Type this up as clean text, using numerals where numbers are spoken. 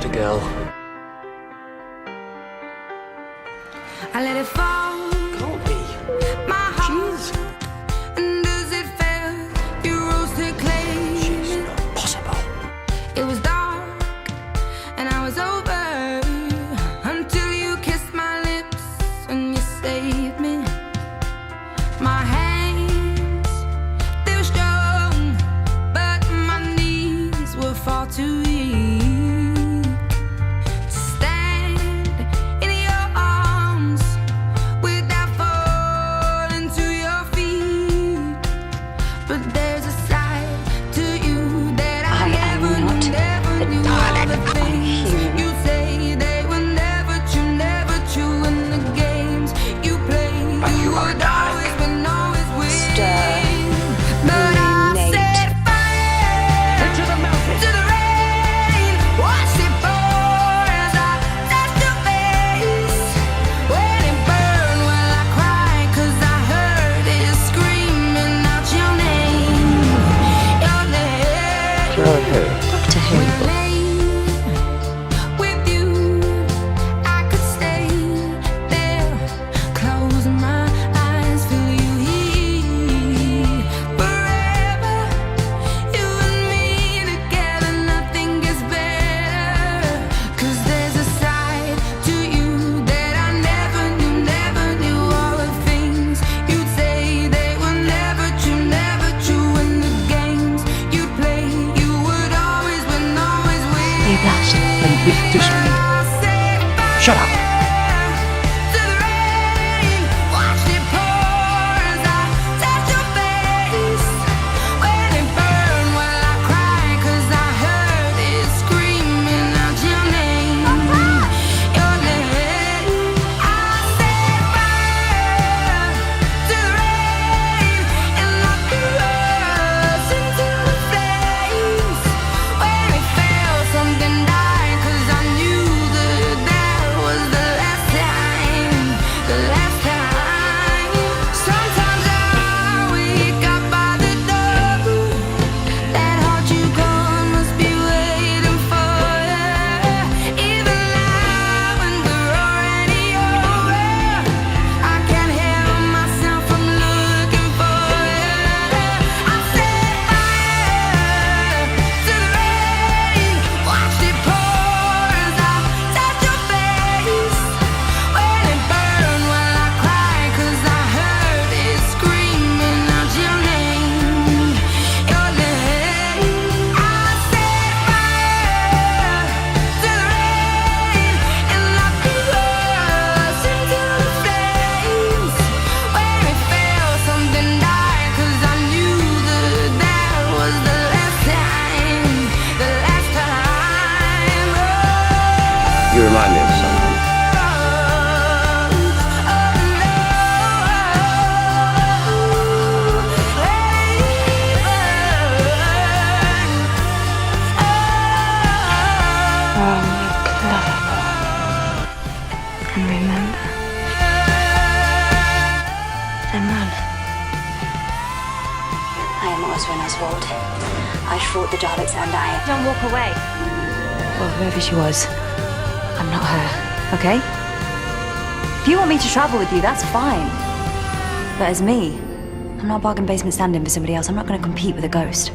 just a girl. I let it fall. Can't be. My heart. She's... And does it fail? You roasted clay. She's not possible. It was dark and I was over until you kissed my lips and you saved me. My hands, they were strong, but my knees were far too weak to stand in your arms without falling to your feet. But there's a side to you that I never knew. All the things you say, they were never true. In the games you play, you would always win, always win. But I set fire Into the mountain. to the rain, watched it pour as I touched your face. When it burned, well I cried 'cause I heard it screaming out your name, your name. Clara who? Doctor Who. When I lay with you, I could stay there, close my eyes, feel you here forever. You and me together, nothing gets better. 'Cause there's a side to you that I never knew. All the things you'd say, they were never true. In the games you'd play, you would always win, always win. You blushed. And with this... Shut up. To the rain, watched it pour as I touched your face. When it burned, well I cried 'cause I heard it screaming out your name, your name. I set fire to the rain and locked us into the flames. When it fell, something died 'cause I knew that was the last time, the last time. Sometimes I wake up by the door. That heart you gone must be waiting for you. Even now when we're already over, I can't help myself from looking for you. I set fire to the rain, watched it pour as I touched your face. When it burned, well I cried 'cause I heard it screaming out your name, your name. I set fire to the rain and locked us into the flames. When it fell, something died 'cause I knew that was the last time, the last time. You remind me of something. And remember, I'm Run. I am Oswin Oswald. I fought the Daleks and I... Don't walk away. Well, whoever she was, I'm not her, okay? If you want me to travel with you, that's fine. But as me, I'm not a bargain basement stand-in for somebody else. I'm not going to compete with a ghost.